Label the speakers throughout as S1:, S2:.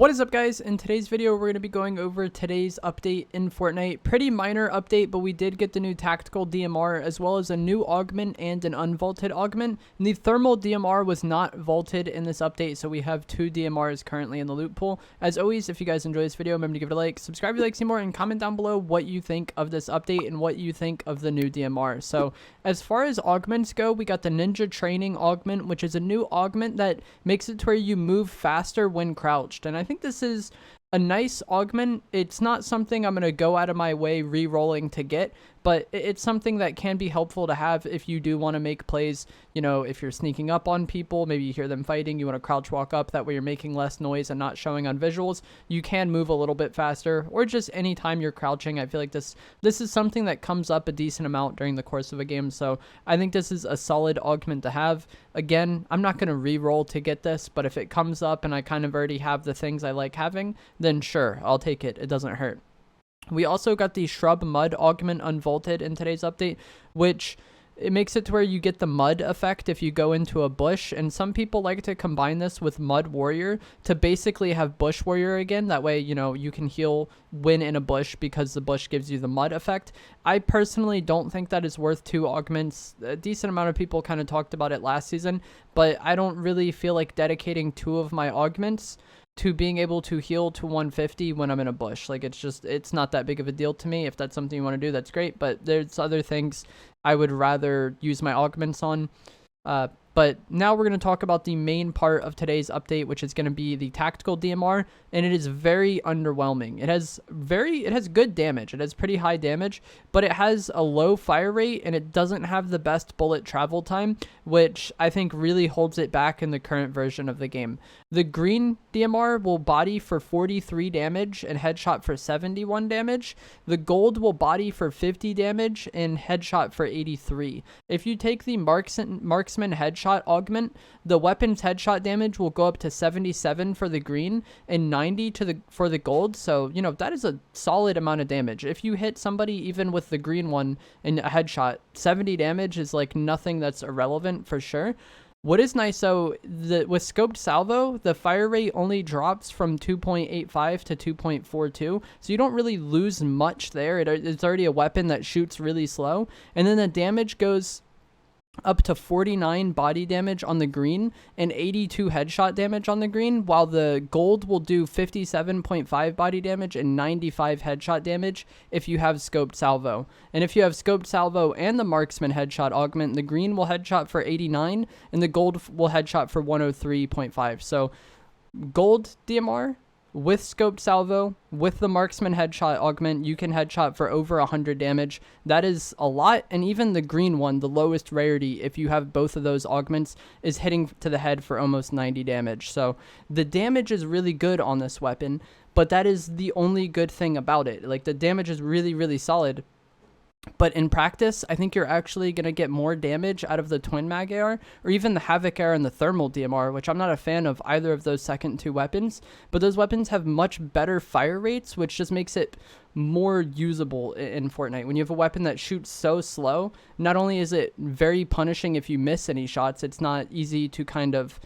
S1: What is up, guys? In today's video, we're going to be going over today's update in Fortnite. Pretty minor update, but we did get the new Tactical DMR as well as a new augment and an unvaulted augment. And the thermal DMR was not vaulted in this update, so we have two DMRs currently in the loot pool. As always, if you guys enjoy this video, remember to give it a like, subscribe if you like to see more, and comment down below what you think of this update and what you think of the new DMR. So as far as augments go, we got the Ninja Training augment, which is a new augment that makes it to where you move faster when crouched. And I think this is a nice augment. It's not something I'm going to go out of my way re-rolling to get, but it's something that can be helpful to have if you do want to make plays. You know, if you're sneaking up on people, maybe you hear them fighting, you want to crouch walk up, that way you're making less noise and not showing on visuals. You can move a little bit faster, or just anytime you're crouching. I feel like this is something that comes up a decent amount during the course of a game, so I think this is a solid augment to have. Again, I'm not going to re-roll to get this, but if it comes up and I kind of already have the things I like having, then sure, I'll take it. It doesn't hurt. We also got the Shrub Mud augment unvaulted in today's update, which it makes it to where you get the mud effect if you go into a bush, and some people like to combine this with Mud Warrior to basically have Bush Warrior again. That way, you know, you can heal when in a bush because the bush gives you the mud effect. I personally don't think that is worth two augments. A decent amount of people kind of talked about it last season, but I don't really feel like dedicating two of my augments to being able to heal to 150 when I'm in a bush. Like, it's not that big of a deal to me. If that's something you want to do, that's great, but there's other things I would rather use my augments on. But now we're going to talk about the main part of today's update, which is going to be the Tactical DMR, and it is very underwhelming. It has good damage. It has pretty high damage, but it has a low fire rate, and it doesn't have the best bullet travel time, which I think really holds it back in the current version of the game. The green DMR will body for 43 damage and headshot for 71 damage. The gold will body for 50 damage and headshot for 83. If you take the marksman headshot augment, the weapon's headshot damage will go up to 77 for the green and 90 for the gold. So, you know, that is a solid amount of damage. If you hit somebody even with the green one in a headshot, 70 damage is like nothing that's irrelevant for sure. What is nice though, with scoped salvo, the fire rate only drops from 2.85 to 2.42, so you don't really lose much there. It's already a weapon that shoots really slow, and then the damage goes up to 49 body damage on the green and 82 headshot damage on the green, while the gold will do 57.5 body damage and 95 headshot damage if you have scoped salvo. And if you have scoped salvo and the marksman headshot augment, the green will headshot for 89 and the gold will headshot for 103.5. So gold DMR with scoped salvo, with the marksman headshot augment, you can headshot for over 100 damage. That is a lot, and even the green one, the lowest rarity, if you have both of those augments, is hitting to the head for almost 90 damage. So the damage is really good on this weapon, but that is the only good thing about it. Like, the damage is really, really solid. But in practice, I think you're actually going to get more damage out of the Twin Mag AR, or even the Havoc AR and the Thermal DMR, which I'm not a fan of either of those second two weapons. But those weapons have much better fire rates, which just makes it more usable in Fortnite. When you have a weapon that shoots so slow, not only is it very punishing if you miss any shots, it's not easy to kind of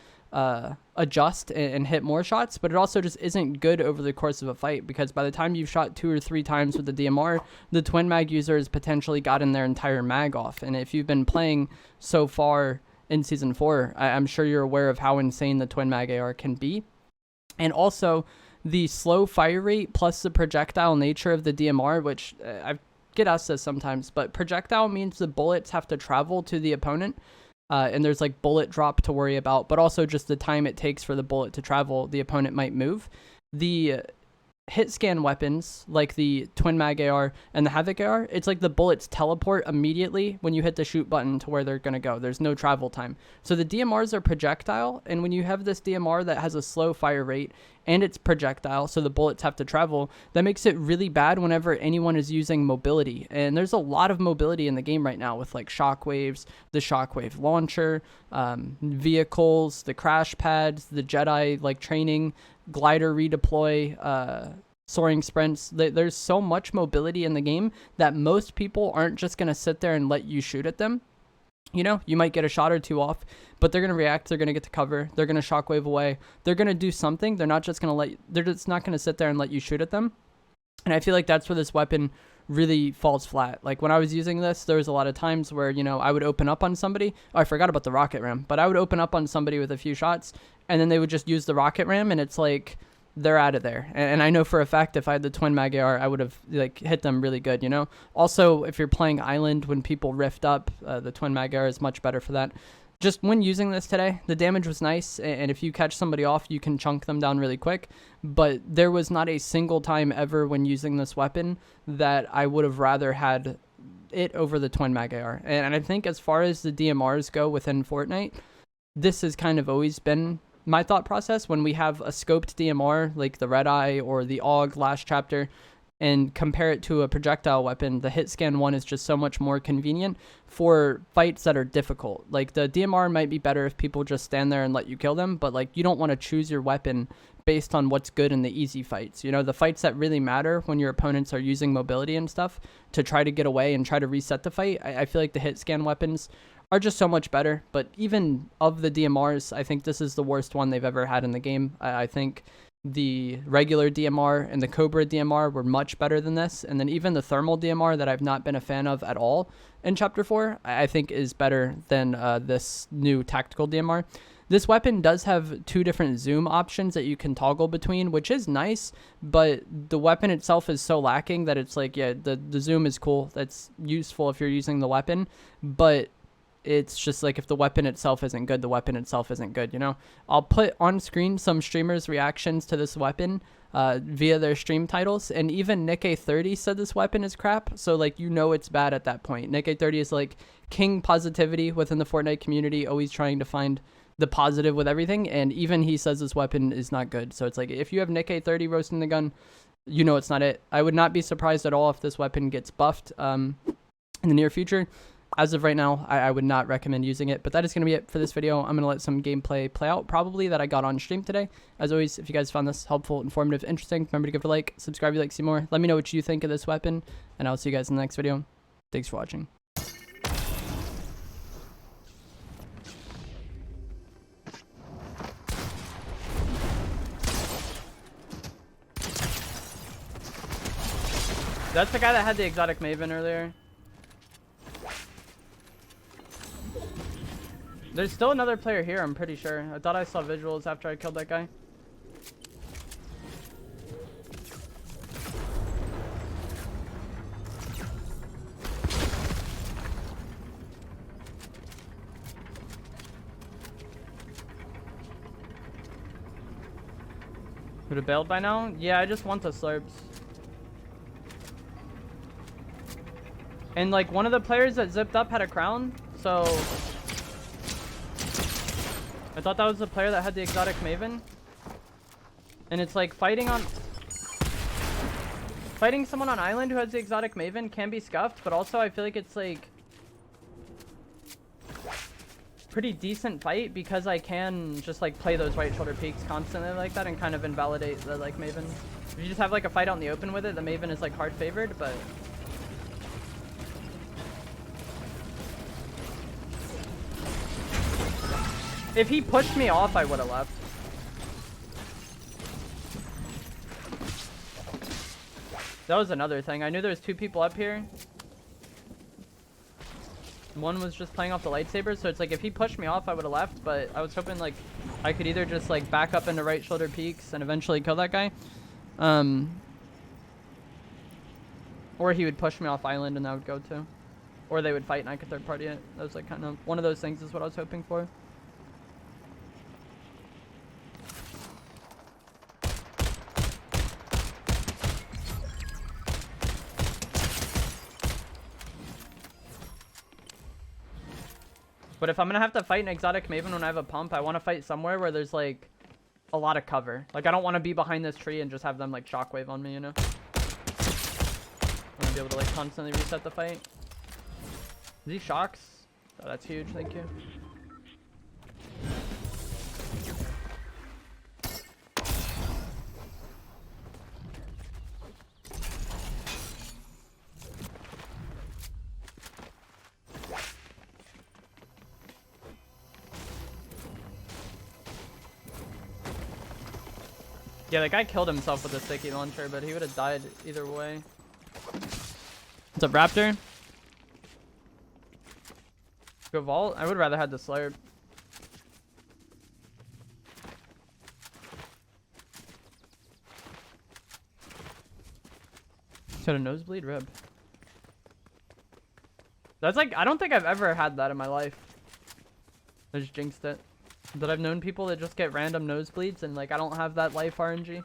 S1: adjust and hit more shots, but it also just isn't good over the course of a fight, because by the time you've shot 2 or 3 times with the DMR, the twin mag user has potentially gotten their entire mag off. And if you've been playing so far in season 4, I'm sure you're aware of how insane the twin mag AR can be. And also the slow fire rate plus the projectile nature of the DMR, which I get asked this sometimes, but projectile means the bullets have to travel to the opponent. And there's like bullet drop to worry about, but also just the time it takes for the bullet to travel, the opponent might move. The hit scan weapons, like the Twin Mag AR and the Havoc AR, it's like the bullets teleport immediately when you hit the shoot button to where they're going to go. There's no travel time. So the DMRs are projectile, and when you have this DMR that has a slow fire rate and it's projectile, so the bullets have to travel, that makes it really bad whenever anyone is using mobility. And there's a lot of mobility in the game right now with like shockwaves, the shockwave launcher, vehicles, the crash pads, the Jedi like training, glider redeploy, soaring sprints. There's so much mobility in the game that most people aren't just going to sit there and let you shoot at them. you know, you might get a shot or two off, but they're going to react. They're going to get to cover. They're going to shockwave away. They're going to do something. They're not just going to they're just not going to sit there and let you shoot at them. And I feel like that's where this weapon really falls flat. Like when I was using this, there was a lot of times where, you know, I would open up on somebody. Oh, I forgot about the rocket ram, but I would open up on somebody with a few shots and then they would just use the rocket ram and it's like, they're out of there. And I know for a fact if I had the twin mag AR, I would have like hit them really good, you know. Also, if you're playing island when people rift up, the twin mag AR is much better for that. Just when using this today, the damage was nice, and if you catch somebody off, you can chunk them down really quick. But there was not a single time ever when using this weapon that I would have rather had it over the twin mag AR. And I think as far as the DMRs go within Fortnite, this has kind of always been my thought process when we have a scoped DMR like the Red Eye or the AUG last chapter and compare it to a projectile weapon. The hit scan one is just so much more convenient for fights that are difficult. Like the DMR might be better if people just stand there and let you kill them, but like you don't want to choose your weapon based on what's good in the easy fights. You know, the fights that really matter when your opponents are using mobility and stuff to try to get away and try to reset the fight. I feel like the hit scan weapons are just so much better. But even of the DMRs, I think this is the worst one they've ever had in the game. I think the regular DMR and the Cobra DMR were much better than this. And then even the thermal DMR that I've not been a fan of at all in Chapter 4, I think is better than this new Tactical DMR. This weapon does have 2 different zoom options that you can toggle between, which is nice, but the weapon itself is so lacking that it's like, yeah, the zoom is cool. That's useful if you're using the weapon, but it's just like if the weapon itself isn't good, the weapon itself isn't good, you know? I'll put on screen some streamers' reactions to this weapon via their stream titles, and even Nick-A30 said this weapon is crap, so like you know it's bad at that point. Nick-A30 is like king positivity within the Fortnite community, always trying to find the positive with everything, and even he says this weapon is not good. So it's like if you have Nick-A30 roasting the gun, you know it's not it. I would not be surprised at all if this weapon gets buffed in the near future. As of right now, I would not recommend using it, but that is going to be it for this video. I'm going to let some gameplay play out, probably, that I got on stream today. As always, if you guys found this helpful, informative, interesting, remember to give it a like, subscribe if you like to see more. Let me know what you think of this weapon, and I'll see you guys in the next video. Thanks for watching. That's the guy that had the exotic Maven earlier. There's still another player here, I'm pretty sure. I thought I saw visuals after I killed that guy. Would have bailed by now? Yeah, I just want the slurps. And like one of the players that zipped up had a crown, so I thought that was the player that had the exotic Maven. And it's like fighting someone on island who has the exotic Maven can be scuffed, but also I feel like it's like pretty decent fight because I can just like play those right shoulder peaks constantly like that and kind of invalidate the like Maven. If you just have like a fight out in the open with it, the Maven is like hard favored, but if he pushed me off, I would have left. That was another thing. I knew there was 2 people up here. One was just playing off the lightsabers, so it's like if he pushed me off, I would have left, but I was hoping like I could either just like back up into right shoulder peaks and eventually kill that guy. Or he would push me off island and I would go too. Or they would fight and I could third party it. That was like kind of one of those things is what I was hoping for. But if I'm gonna have to fight an exotic Maven when I have a pump, I want to fight somewhere where there's like a lot of cover. Like I don't want to be behind this tree and just have them like shockwave on me, you know? I want to be able to like constantly reset the fight. These shocks? Oh, that's huge. Thank you. Yeah, the guy killed himself with a sticky launcher, but he would have died either way. What's up, Raptor? Go vault? I would rather have the Slayer. Should a nosebleed rib. That's like, I don't think I've ever had that in my life. I just jinxed it. That I've known people that just get random nosebleeds and like I don't have that life RNG.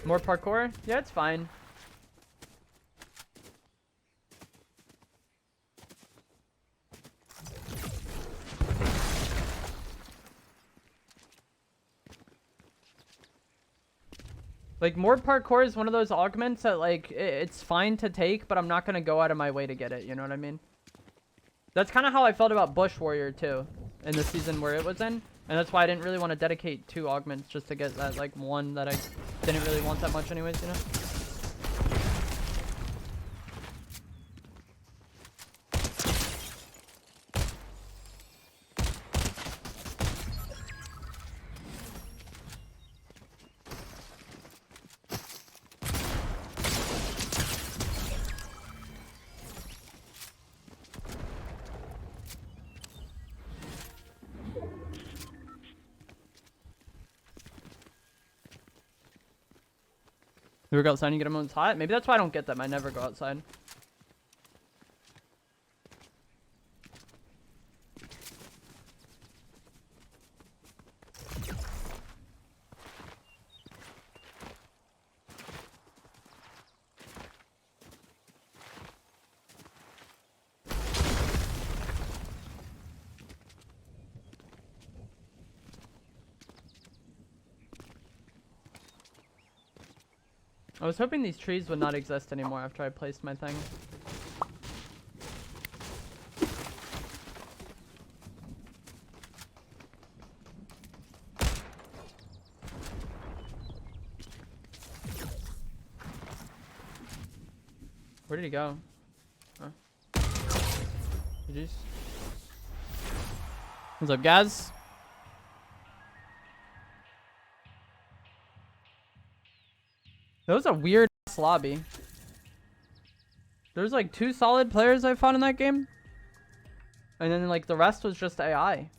S1: More parkour? Yeah, it's fine. Like, more parkour is one of those augments that, like, it's fine to take, but I'm not going to go out of my way to get it, you know what I mean? That's kind of how I felt about Bush Warrior, too, in the season where it was in. And that's why I didn't really want to dedicate 2 augments just to get that, like, one that I didn't really want that much anyways, you know? You ever go outside and you get them when it's hot? Maybe that's why I don't get them. I never go outside. I was hoping these trees would not exist anymore after I placed my thing. Where did he go? Huh. GG's. What's up, guys? That was a weird lobby. There's like 2 solid players I found in that game. And then like the rest was just AI.